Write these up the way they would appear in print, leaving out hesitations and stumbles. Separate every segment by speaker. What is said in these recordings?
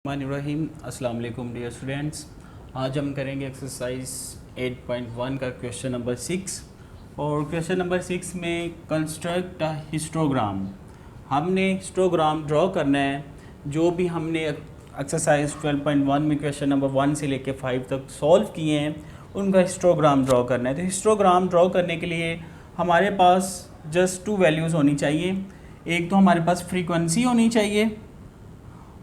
Speaker 1: रहीम अस्सलाम वालेकुम dear students. आज हम करेंगे एक्सरसाइज 8.1 का क्वेश्चन नंबर 6। और क्वेश्चन नंबर 6 में कंस्ट्रक्ट अ हिस्टोग्राम, हमने हिस्टोग्राम ड्रॉ करना है। जो भी हमने एक्सरसाइज 12.1 में क्वेश्चन नंबर 1 से लेकर 5 तक सॉल्व किए हैं उनका हिस्टोग्राम ड्रॉ करना है। तो हिस्टोग्राम ड्रॉ करने के लिए हमारे पास जस्ट 2 वैल्यूज़ होनी चाहिए। एक तो हमारे पास फ्रीक्वेंसी होनी चाहिए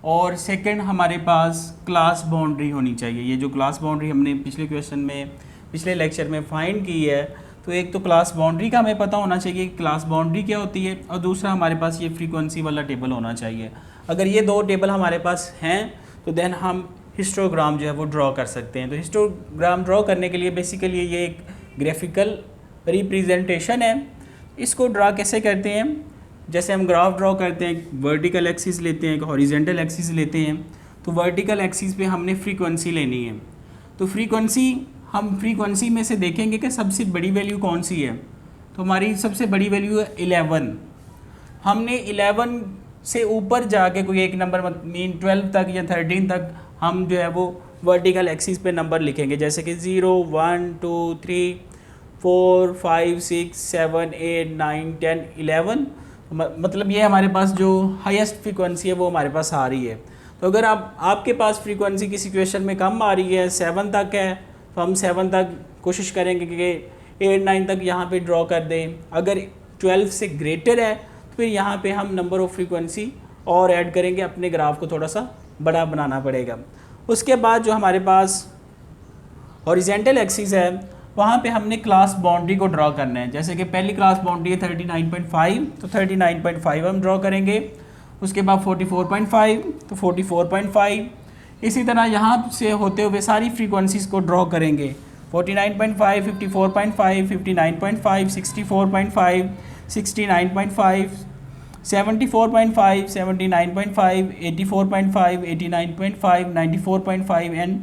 Speaker 1: और सेकंड हमारे पास क्लास बाउंड्री होनी चाहिए। ये जो क्लास बाउंड्री हमने पिछले क्वेश्चन में पिछले लेक्चर में फाइंड की है, तो एक तो क्लास बाउंड्री का हमें पता होना चाहिए कि क्लास बाउंड्री क्या होती है, और दूसरा हमारे पास ये फ्रीक्वेंसी वाला टेबल होना चाहिए। अगर ये दो टेबल हमारे पास हैं तो देन हम हिस्टोग्राम जो है वो ड्रॉ कर सकते हैं। तो हिस्टोग्राम ड्रॉ करने के लिए बेसिकली ये एक ग्राफिकल रिप्रेजेंटेशन है। इसको ड्रा कैसे करते हैं, जैसे हम ग्राफ ड्रॉ करते हैं, वर्टिकल एक्सिस लेते हैं, एक हॉरिजेंटल एक्सिस लेते हैं। तो वर्टिकल एक्सिस पे हमने फ्रीक्वेंसी लेनी है। तो फ्रीक्वेंसी में से देखेंगे कि सबसे बड़ी वैल्यू कौन सी है। तो हमारी सबसे बड़ी वैल्यू है 11। हमने 11 से ऊपर जाके कोई एक नंबर मीन 12 तक या 13 तक हम जो है वो वर्टिकल एक्सिस पे नंबर लिखेंगे, जैसे कि 0 1 2 3 4 5 6 7 8 9 10 11। मतलब ये हमारे पास जो हाईएस्ट फ्रीक्वेंसी है वो हमारे पास आ रही है। तो अगर आपके पास फ्रीक्वेंसी किसी क्वेश्चन में कम आ रही है, 7 तक है, तो हम 7 तक कोशिश करेंगे कि 8 9 तक यहाँ पे ड्रॉ कर दें। अगर 12 से ग्रेटर है तो फिर यहाँ पे हम नंबर ऑफ़ फ्रीक्वेंसी और ऐड करेंगे, अपने ग्राफ को थोड़ा सा बड़ा बनाना पड़ेगा। उसके बाद जो हमारे पास हॉरिजेंटल एक्सिस है वहाँ पे हमने क्लास बाउंड्री को ड्रॉ करना है। जैसे कि पहली क्लास बाउंड्री है 39.5, तो 39.5 हम ड्रॉ करेंगे। उसके बाद 44.5, तो 44.5। इसी तरह यहाँ से होते हुए सारी फ्रीक्वेंसीज़ को ड्रॉ करेंगे। 49.5, 54.5, 59.5, 64.5, 69.5, 74.5, 79.5, 84.5, 89.5, 94.5 एंड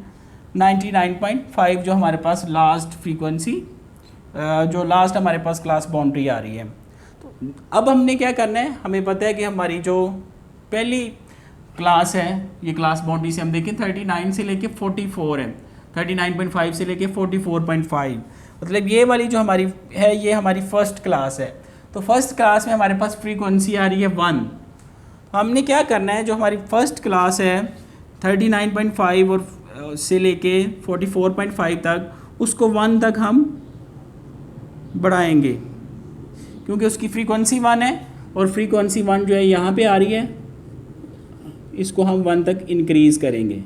Speaker 1: 99.5 जो हमारे पास लास्ट फ्रीक्वेंसी, जो लास्ट हमारे पास क्लास बाउंड्री आ रही है। तो अब हमने क्या करना है, हमें पता है कि हमारी जो पहली क्लास है, ये क्लास बाउंड्री से हम देखें 39 से लेके 44 है, 39.5 से लेके 44.5। मतलब ये वाली जो हमारी है ये हमारी फर्स्ट क्लास है। तो फर्स्ट क्लास में हमारे पास फ्रीक्वेंसी आ रही है 1। तो हमने क्या करना है, जो हमारी फर्स्ट क्लास है 39.5 और से लेके 44.5 तक, उसको 1 तक हम बढ़ाएंगे क्योंकि उसकी फ्रीक्वेंसी 1 है और फ्रीक्वेंसी 1 जो है यहाँ पे आ रही है, इसको हम 1 तक इंक्रीज़ करेंगे।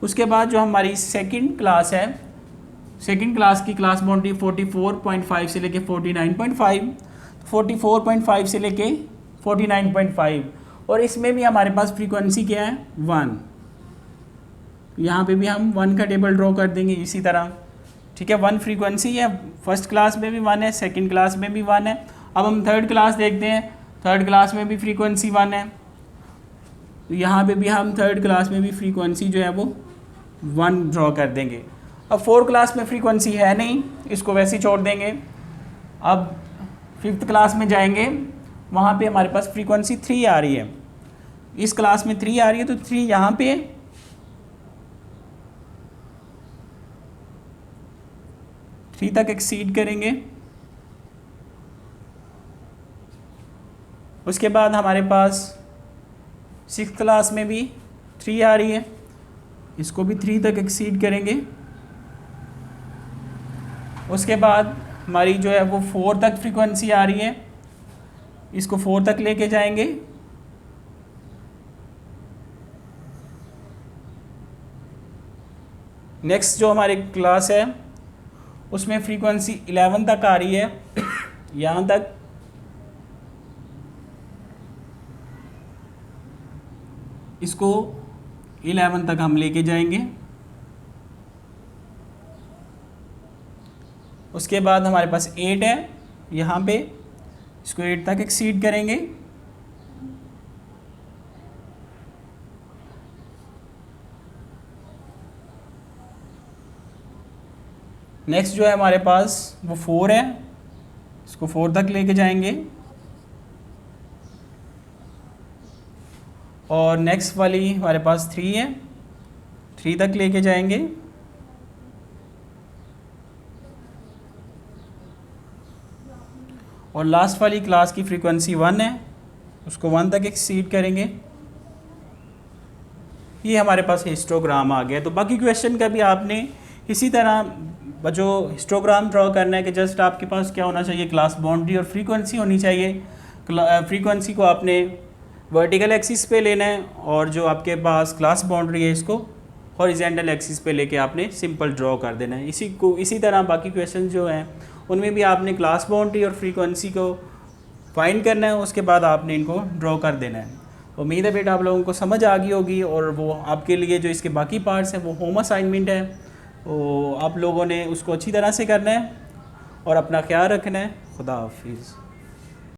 Speaker 1: उसके बाद जो हमारी सेकंड क्लास है, सेकंड क्लास की क्लास बाउंड्री 44.5 से लेके 49.5, 44.5 से लेके 49.5, और इसमें भी हमारे पास फ्रीक्वेंसी क्या है 1। यहाँ पे भी हम 1 का टेबल ड्रॉ कर देंगे इसी तरह। ठीक है, 1 फ्रीक्वेंसी है, फर्स्ट क्लास में भी 1 है, सेकंड क्लास में भी 1 है। अब हम थर्ड क्लास देखते हैं, थर्ड क्लास में भी फ्रीक्वेंसी 1 है, तो यहाँ पे भी हम थर्ड क्लास में भी फ्रीक्वेंसी जो है वो 1 ड्रॉ कर देंगे। अब फोर्थ क्लास में फ्रीक्वेंसी है नहीं, इसको वैसे ही छोड़ देंगे। अब फिफ्थ क्लास में जाएंगे, वहाँ पे हमारे पास फ्रीक्वेंसी 3 आ रही है। इस क्लास में 3 आ रही है, तो 3 यहाँ पे 3 तक एक्सीड करेंगे। उसके बाद हमारे पास सिक्स क्लास में भी 3 आ रही है, इसको भी 3 तक एक्सीड करेंगे। उसके बाद हमारी जो है वो 4 तक फ्रीक्वेंसी आ रही है, इसको 4 तक लेके जाएंगे। नेक्स्ट जो हमारी क्लास है उसमें फ्रीक्वेंसी 11 तक आ रही है, यहाँ तक। इसको 11 तक हम लेके जाएंगे। उसके बाद हमारे पास 8 है यहाँ पे, इसको 8 तक एक्सीड करेंगे। नेक्स्ट जो है हमारे पास वो 4 है, इसको 4 तक लेके जाएंगे। और नेक्स्ट वाली हमारे पास 3 है, 3 तक लेके जाएंगे। और लास्ट वाली क्लास की फ्रीक्वेंसी 1 है, उसको 1 तक एक्सीड करेंगे। ये हमारे पास हिस्टोग्राम आ गया। तो बाकी क्वेश्चन का भी आपने इसी तरह जो हिस्टोग्राम ड्रॉ करना है कि जस्ट आपके पास क्या होना चाहिए, क्लास बाउंड्री और फ्रीक्वेंसी होनी चाहिए। फ्रीक्वेंसी को आपने वर्टिकल एक्सिस पे लेना है और जो आपके पास क्लास बाउंड्री है इसको हॉरिजेंटल एक्सिस पे लेके आपने सिंपल ड्रॉ कर देना है। इसी तरह बाकी क्वेश्चन जो हैं उनमें भी आपने क्लास बाउंड्री और फ्रीक्वेंसी को फाइंड करना है, उसके बाद आपने इनको ड्रॉ कर देना है। उम्मीद है बेटा आप लोगों को समझ आ गई होगी और वो आपके लिए जो इसके बाकी पार्ट्स हैं वो होम असाइनमेंट है, तो आप लोगों ने उसको अच्छी तरह से करना है और अपना ख्याल रखना है। खुदा हाफिज़।